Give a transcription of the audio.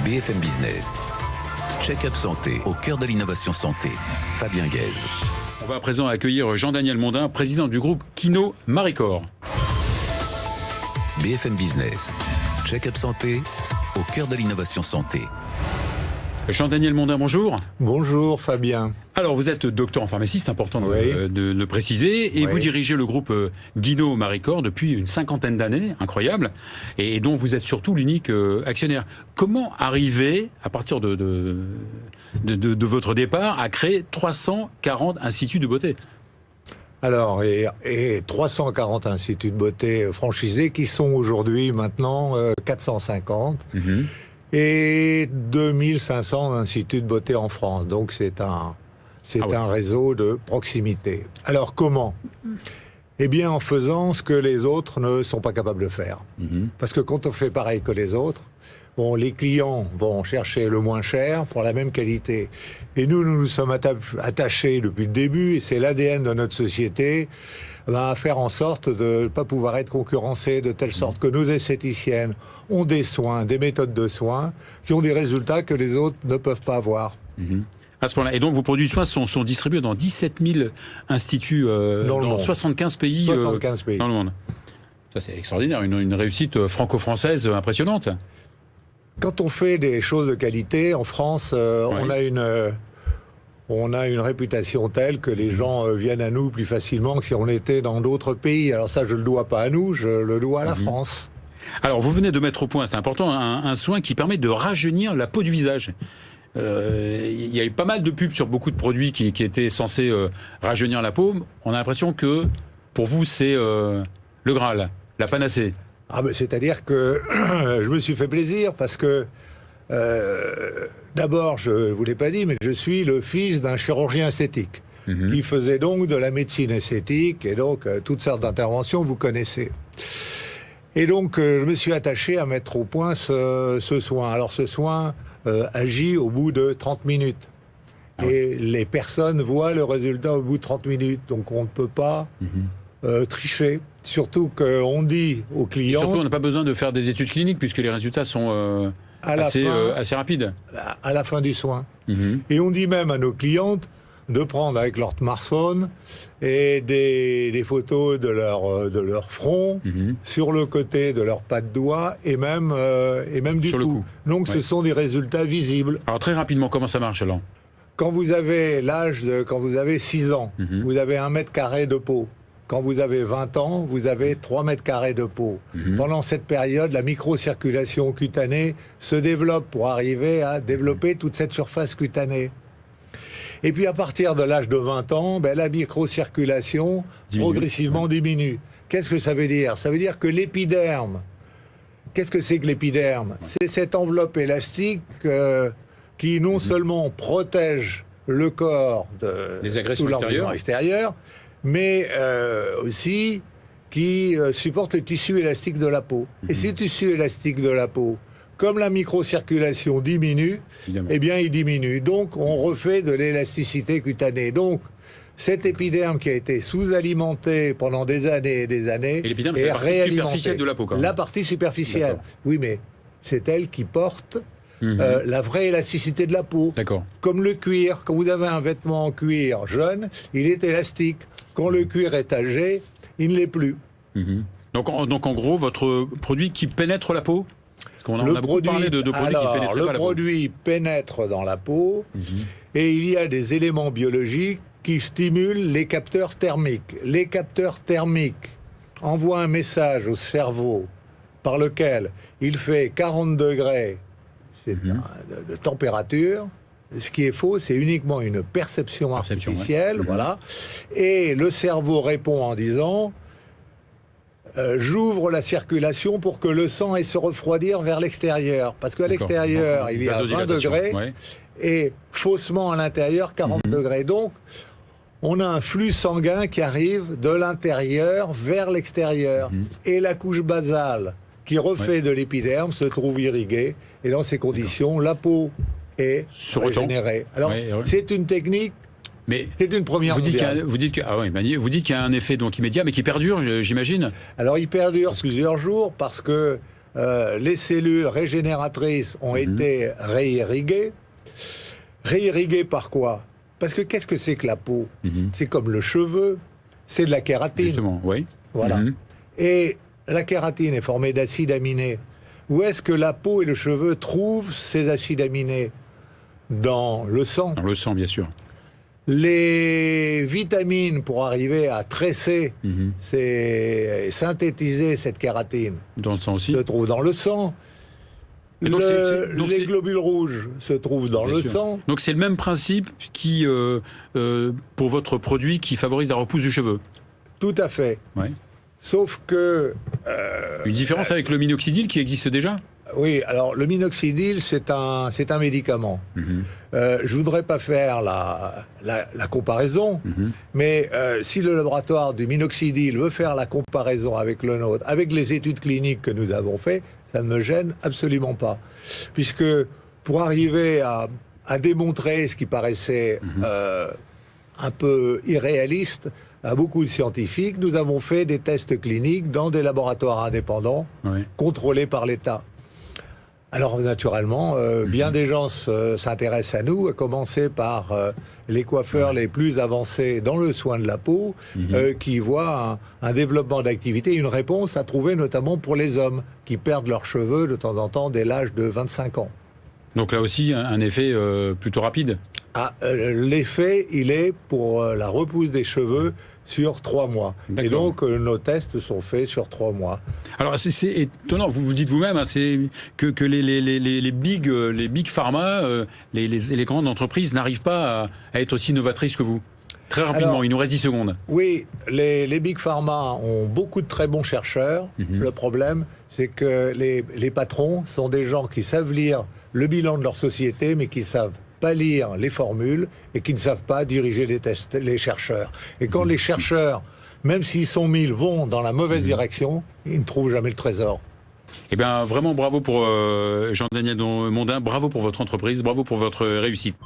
BFM Business. Check-up santé, au cœur de l'innovation santé. Fabien Guèze. On va à présent accueillir Jean-Daniel Mondin, président du groupe Kino Maricor. BFM Business. Check-up santé, au cœur de l'innovation santé. Jean-Daniel Mondin, bonjour. Bonjour Fabien. Alors vous êtes docteur en pharmacie, c'est important Oui. de le préciser, et Oui. vous dirigez le groupe Kino Maricor depuis une 50aine d'années, incroyable, et dont vous êtes surtout l'unique actionnaire. Comment arriver, à partir de votre départ, à créer 340 instituts de beauté ? Alors, et 340 instituts de beauté franchisés qui sont aujourd'hui maintenant 450 et 2500 instituts de beauté en France. Donc c'est un réseau de proximité. Alors comment ? Eh bien en faisant ce que les autres ne sont pas capables de faire. Parce que quand on fait pareil que les autres, bon, les clients vont chercher le moins cher pour la même qualité. Et nous nous sommes attachés depuis le début, et c'est l'ADN de notre société, à faire en sorte de ne pas pouvoir être concurrencés, de telle sorte que nos esthéticiennes ont des soins, des méthodes de soins, qui ont des résultats que les autres ne peuvent pas avoir. À ce point-là. Et donc vos produits de soins sont distribués dans 17 000 instituts dans 75 pays, 75 pays dans le monde. Ça c'est extraordinaire, une réussite franco-française impressionnante. Quand on fait des choses de qualité, en France, on a une réputation telle que les gens viennent à nous plus facilement que si on était dans d'autres pays. Alors ça, je ne le dois pas à nous, je le dois à la France. Alors, vous venez de mettre au point, c'est important, un soin qui permet de rajeunir la peau du visage. Il y a eu pas mal de pubs sur beaucoup de produits qui étaient censés rajeunir la peau. On a l'impression que, pour vous, c'est le Graal, la panacée. Ah ben, c'est-à-dire que je me suis fait plaisir parce que d'abord, je ne vous l'ai pas dit, mais je suis le fils d'un chirurgien esthétique qui faisait donc de la médecine esthétique et donc toutes sortes d'interventions, vous connaissez. Et donc, je me suis attaché à mettre au point ce soin. Alors, ce soin agit au bout de 30 minutes. Et les personnes voient le résultat au bout de 30 minutes. Donc, on ne peut pas tricher. Surtout qu'on dit aux clients... Et surtout, on n'a pas besoin de faire des études cliniques puisque les résultats sont assez rapides. À la fin du soin. Et on dit même à nos clientes de prendre avec leur smartphone et des photos de leur front sur le côté de leur pas de doigt et même du cou. Donc ce sont des résultats visibles. Alors très rapidement, comment ça marche alors ? Quand vous avez quand vous avez 6 ans, vous avez 1 mètre carré de peau. Quand vous avez 20 ans, vous avez 3 mètres carrés de peau. Pendant cette période, la microcirculation cutanée se développe pour arriver à développer toute cette surface cutanée. Et puis à partir de l'âge de 20 ans, la microcirculation progressivement diminue. Qu'est-ce que ça veut dire ? Ça veut dire que l'épiderme, qu'est-ce que c'est que l'épiderme ? C'est cette enveloppe élastique qui non seulement protège le corps des agressions extérieures, mais aussi qui supporte le tissu élastique de la peau. Et ce tissu élastique de la peau, comme la microcirculation diminue, eh bien il diminue. Donc on refait de l'élasticité cutanée. Donc cet épiderme qui a été sous-alimenté pendant des années et des années l'épiderme, est c'est la partie réalimenté. superficielle de la peau, quand même. La partie superficielle. D'accord. Oui, mais c'est elle qui porte la vraie élasticité de la peau. D'accord. Comme le cuir. Quand vous avez un vêtement en cuir jeune, il est élastique. Quand le cuir est âgé, il ne l'est plus. Donc en gros, votre produit qui pénètre la peau ? Parce qu'on a beaucoup parlé de produits qui pénètrent pas la peau. Le produit pénètre dans la peau et il y a des éléments biologiques qui stimulent les capteurs thermiques. Les capteurs thermiques envoient un message au cerveau par lequel il fait 40 degrés de température. Ce qui est faux, c'est uniquement une perception artificielle, voilà. Et le cerveau répond en disant j'ouvre la circulation pour que le sang aille se refroidir vers l'extérieur. Parce qu'à l'extérieur, il y a 20 degrés et faussement à l'intérieur, 40 degrés. Donc, on a un flux sanguin qui arrive de l'intérieur vers l'extérieur. Et la couche basale qui refait de l'épiderme se trouve irriguée. Et dans ces conditions, la peau est régénérée. Alors, c'est une technique, mais c'est une première mondiale. Vous dites qu'il y a un effet donc immédiat, mais qui perdure, j'imagine. Alors, il perdure plusieurs jours parce que les cellules régénératrices ont été réirriguées. Réirriguées par quoi? Parce que qu'est-ce que c'est que la peau? C'est comme le cheveu, c'est de la kératine. Justement, oui. Voilà. Et la kératine est formée d'acides aminés. Où est-ce que la peau et le cheveu trouvent ces acides aminés? Dans le sang. Dans le sang, bien sûr. Les vitamines pour arriver à tresser, c'est synthétiser cette kératine. Dans le sang aussi. Se trouvent dans le sang. Donc les globules rouges se trouvent dans le sang. Donc c'est le même principe qui, pour votre produit, qui favorise la repousse du cheveu. Tout à fait. Ouais. Sauf que... Une différence avec le minoxidil qui existe déjà? Oui, alors le minoxidil, c'est un médicament. Je voudrais pas faire la comparaison, mais si le laboratoire du minoxidil veut faire la comparaison avec le nôtre, avec les études cliniques que nous avons faites, ça ne me gêne absolument pas. Puisque pour arriver à démontrer ce qui paraissait un peu irréaliste à beaucoup de scientifiques, nous avons fait des tests cliniques dans des laboratoires indépendants, contrôlés par l'État. Alors naturellement, bien des gens s'intéressent à nous, à commencer par les coiffeurs les plus avancés dans le soin de la peau, qui voient un développement d'activité, une réponse à trouver notamment pour les hommes qui perdent leurs cheveux de temps en temps dès l'âge de 25 ans. Donc là aussi, un effet plutôt rapide. L'effet, il est pour la repousse des cheveux sur 3 mois. Et donc, nos tests sont faits sur 3 mois. Alors, c'est étonnant, vous dites vous-même, hein, que les big pharma, les grandes entreprises n'arrivent pas à être aussi novatrices que vous. Très rapidement, alors, il nous reste 10 secondes. Oui, les big pharma ont beaucoup de très bons chercheurs. Le problème, c'est que les patrons sont des gens qui savent lire le bilan de leur société, mais qui savent pas lire les formules et qui ne savent pas diriger les chercheurs. Et quand les chercheurs, même s'ils sont 1000, vont dans la mauvaise direction, ils ne trouvent jamais le trésor. Eh bien, vraiment bravo pour Jean-Daniel Mondin, bravo pour votre entreprise, bravo pour votre réussite.